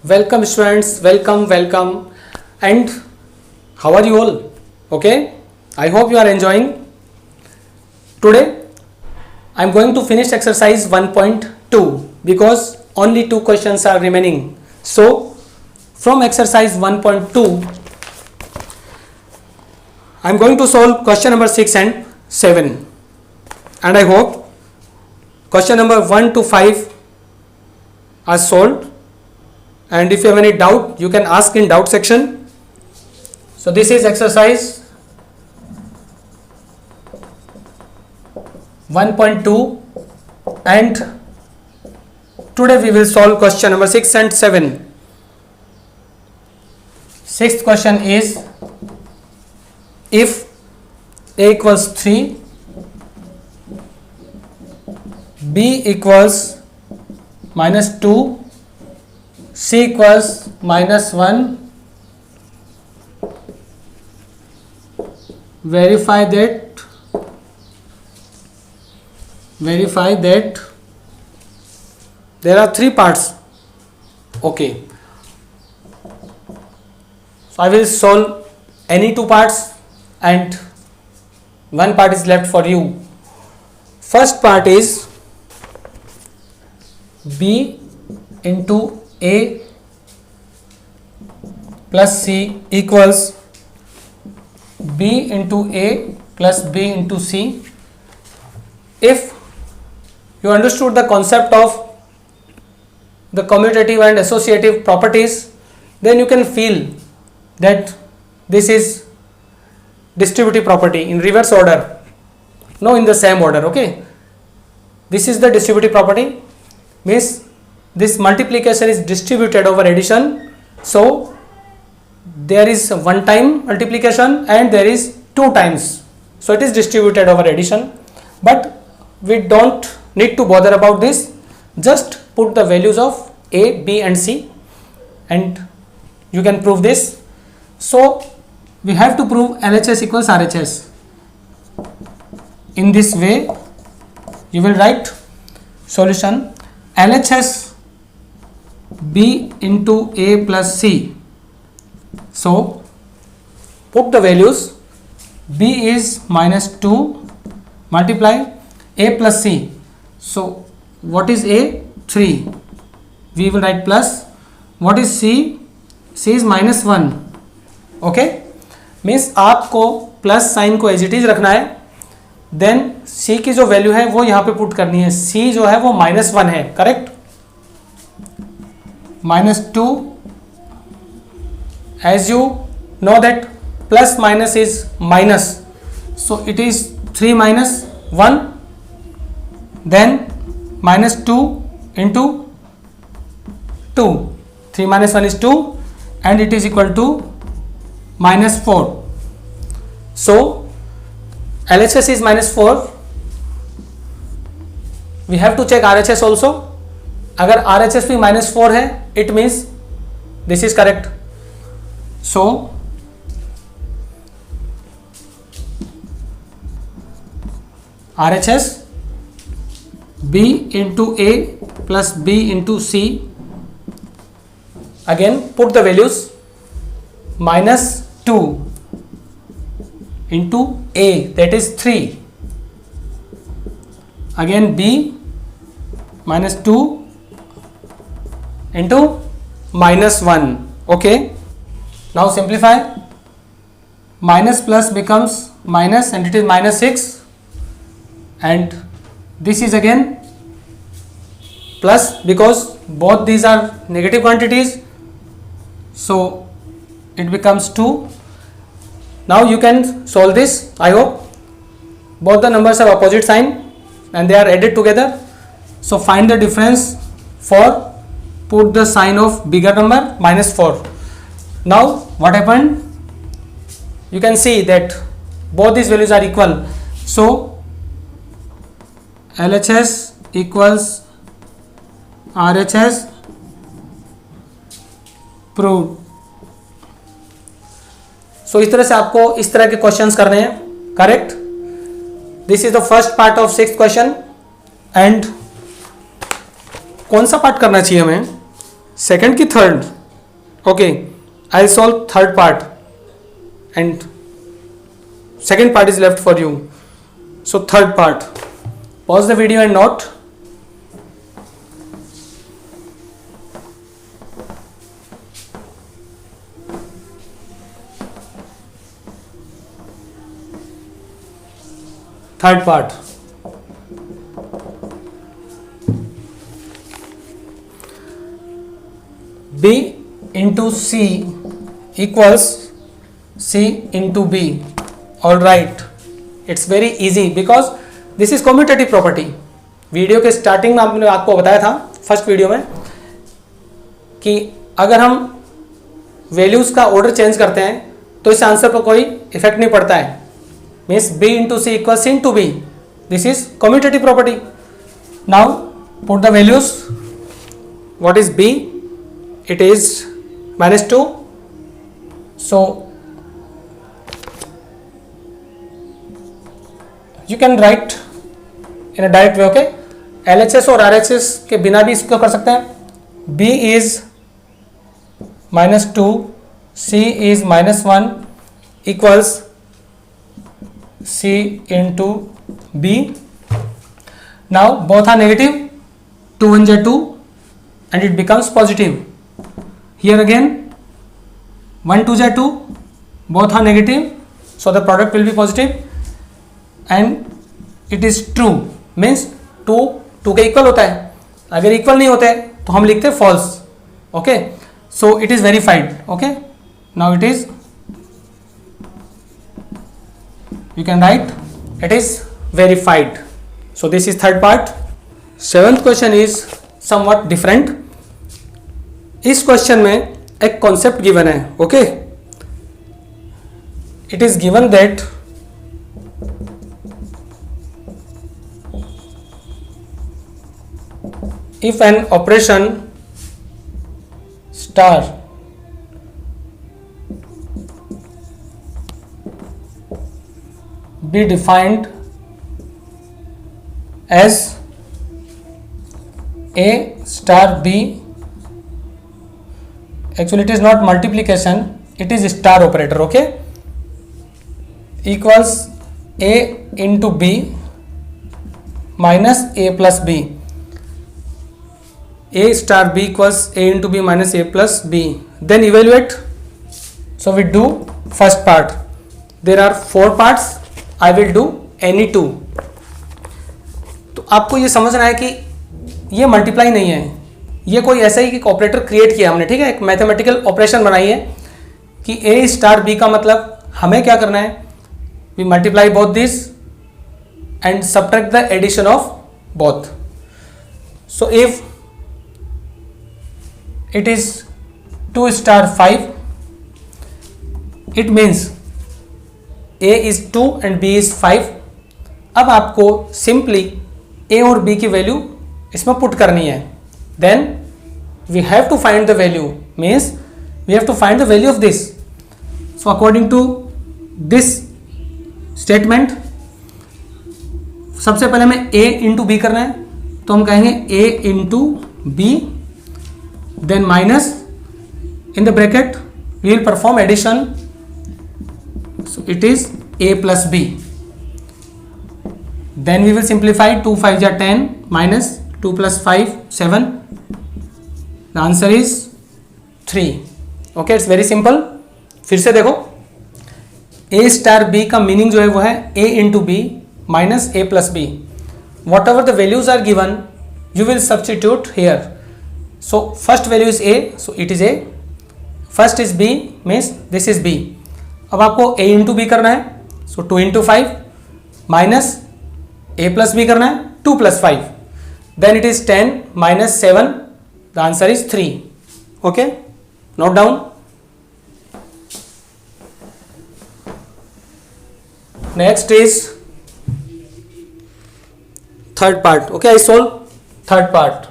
Welcome students, welcome and how are you all? Okay, I hope you are enjoying. Today I am going to finish exercise 1.2 because only two questions are remaining. So from exercise 1.2 I am going to solve question number 6 and 7, and I hope question number 1 to 5 are solved. And if you have any doubt, you can ask in doubt section. So this is exercise 1.2 and today we will solve question number 6 and 7. Sixth question is, if A equals 3, B equals minus 2, C equals minus 1, verify that there are three parts. Okay, so I will solve any two parts and one part is left for you. First part is B into A plus C equals B into A plus B into C. If you understood the concept of the commutative and associative properties, then you can feel that this is distributive property in reverse order, no in the same order. Okay, this is the distributive property, means this multiplication is distributed over addition. So there is one time multiplication and there is two times, so it is distributed over addition. But we don't need to bother about this, just put the values of A, B and C and you can prove this. So we have to prove LHS equals RHS. In this way you will write solution LHS B into A plus C. So put the values. B is minus 2 multiply A plus C. So what is A? 3. We will write plus. What is C? C is minus 1. Okay, means आपको plus sign को as it is रखना है, then C की जो value है वो यहाँ पे पुट करनी है. C जो है वो माइनस 1 है, correct. minus 2, as you know that plus minus is minus, so it is 3 minus 1, then minus 2 into 2, 3 minus 1 is 2 and it is equal to minus 4. So LHS is minus 4. We have to check RHS also. अगर RHS भी minus 4 है, it means this is correct. So RHS B into A plus B into C. Again put the values. Minus 2 into A, that is 3. Again B minus 2 into minus 1. Okay, now simplify. Minus plus becomes minus and it is minus 6, and this is again plus because both these are negative quantities, so it becomes 2. Now you can solve this. I hope both the numbers have opposite sign and they are added together. So find the difference for, put the sign of bigger number, minus 4. Now what happened? You can see that both these values are equal. So LHS equals RHS, proved. सो इस तरह से आपको इस तरह के questions करने हैं, correct. This is the first part of sixth question. And कौन सा पार्ट करना चाहिए हमें, सेकंड की third? Okay, I'll solve third part and second part is left for you. So third part, pause the video and note. Third part. B into C equals C into B. All right, it's very easy because this is commutative property. Video के starting में आपने आपको बताया था first video में कि अगर हम वैल्यूज का ऑर्डर चेंज करते हैं तो इस आंसर पर कोई इफेक्ट नहीं पड़ता है. Means B into C equals C into B. This is commutative property. Now put the values. What is B? It is -2. So you can write in a direct way. Okay, LHS और RHS के बिना भी इसको कर सकते हैं. B is -2, C is -1 equals C into B. Now both are negative. 2 1 is 2 and it becomes positive. Here again 1 2 is 2, both are negative, so the product will be positive and it is true. Means 2 2 के equal होता है. अगर equal नहीं होते तो हम लिखते false. Okay, so it is verified. Okay, now it is, you can write it is verified. So this is third part. Seventh question is somewhat different. इस क्वेश्चन में एक कॉन्सेप्ट गिवन है. Okay, it is given that if an operation star be defined as A star B, actually it is not multiplication, it is star operator. Okay, equals A into B minus A plus B. A star B equals A into B minus A plus B. Then evaluate. So we do first part. There are 4 parts. I will do any 2. तो आपको ये समझना है कि ये multiply नहीं है, ये कोई ऐसा ही एक ऑपरेटर क्रिएट किया हमने. ठीक है, एक मैथमेटिकल ऑपरेशन बनाई है कि A स्टार B का मतलब हमें क्या करना है, we multiply both this and subtract the addition of both. So if it is 2 star 5, it means A is 2 and B is 5. अब आपको सिंपली A और B की वैल्यू इसमें पुट करनी है. Then we have to find the value, means we have to find the value of this. So according to this statement, सबसे पहले हमें A इंटू बी करना है, तो हम कहेंगे A into B, then minus in the bracket we will perform addition. So it is A plus B. Then we will simplify. 2 5 are 10 minus 2 plus 5 7. The answer is 3. Okay, it's very simple. फिर से देखो, A star B का meaning जो है वो है A into B minus A plus B. Whatever the values are given you will substitute here. So first value is A, so it is A. First is B, means this is B. अब आपको A into B करना है, so 2 into 5 minus A plus B करना है 2 plus 5, then it is 10 minus 7, the answer is 3. Okay, note down. Next is third part. Okay, I solve third part.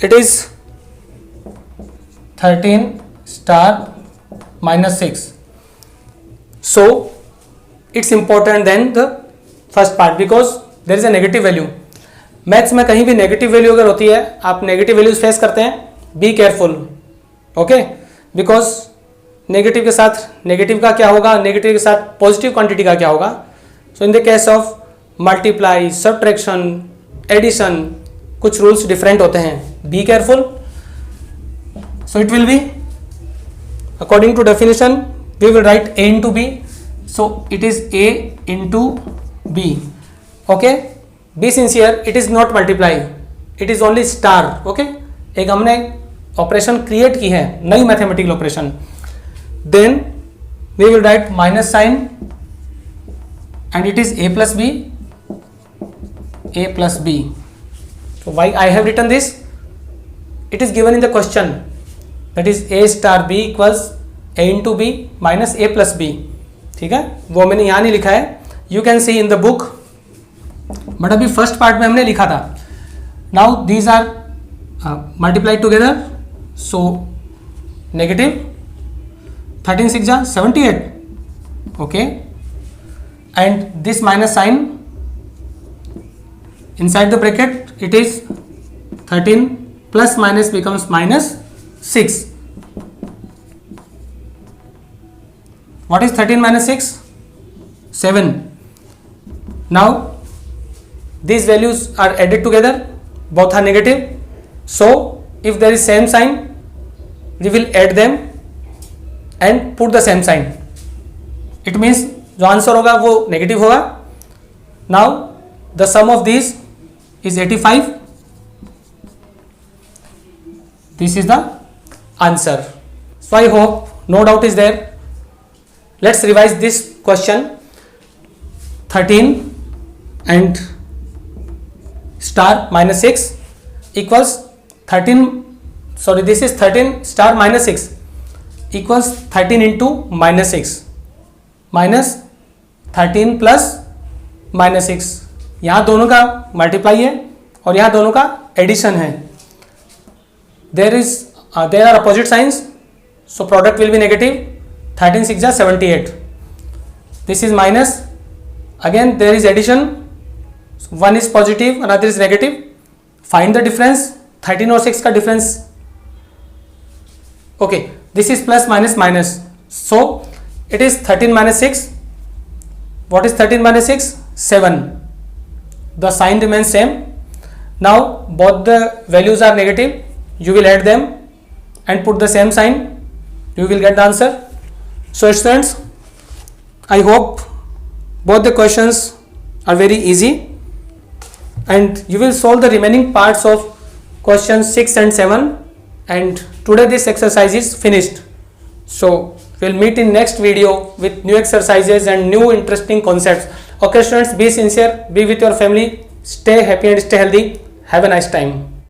It is 13 star -6. So it's important than the first part because there is a negative value. Maths में कहीं भी negative value अगर होती है, आप negative values face करते हैं be careful, okay, because negative के साथ नेगेटिव का क्या होगा, नेगेटिव के साथ पॉजिटिव क्वांटिटी का क्या होगा. So in the case of multiply, subtraction, addition, कुछ रूल्स डिफरेंट होते हैं. Be careful. So it will be according to definition we will write a into b. So it is a into b. Okay. Be sincere. It is not multiply. It is only star. Okay. एक हमने operation create की है, नई mathematical operation. Then we will write minus sign and it is a plus b. A plus b. So why I have written this? It is given in the question. That is a star b equals a into b minus a plus b. ठीक है, वो मैंने यहाँ नहीं लिखा है. You can see in the book, but अभी first part में हमने लिखा था. Now these are multiplied together. So negative 13 6 जा 78. Okay, and this minus sign inside the bracket it is 13 plus minus becomes minus 6. What is 13 minus 6? 7. Now these values are added together, both are negative. So if there is same sign, we will add them and put the same sign. It means जो answer होगा वो negative होगा. Now the sum of these is 85. This is the answer. So I hope no doubt is there. Let's revise this question. 13 and star minus 6 equals 13. Sorry, this is 13 star minus 6 equals 13 into minus 6 minus 13 plus minus 6. यहाँ दोनों का multiply है और यहाँ दोनों का addition है. There are opposite signs, so product will be negative. 13 6 जा 78. This is minus, again there is addition. One is positive, another is negative. Find the difference. 13 और 6 का difference. Okay, this is plus minus minus, so it is 13 minus 6. What is 13 minus 6? 7. The sign remains same. Now both the values are negative. You will add them and put the same sign. You will get the answer. So students, I hope both the questions are very easy, and you will solve the remaining parts of questions 6 and 7. And today this exercise is finished. So we'll meet in next video with new exercises and new interesting concepts. Okay students, be sincere, be with your family, stay happy and stay healthy. Have a nice time.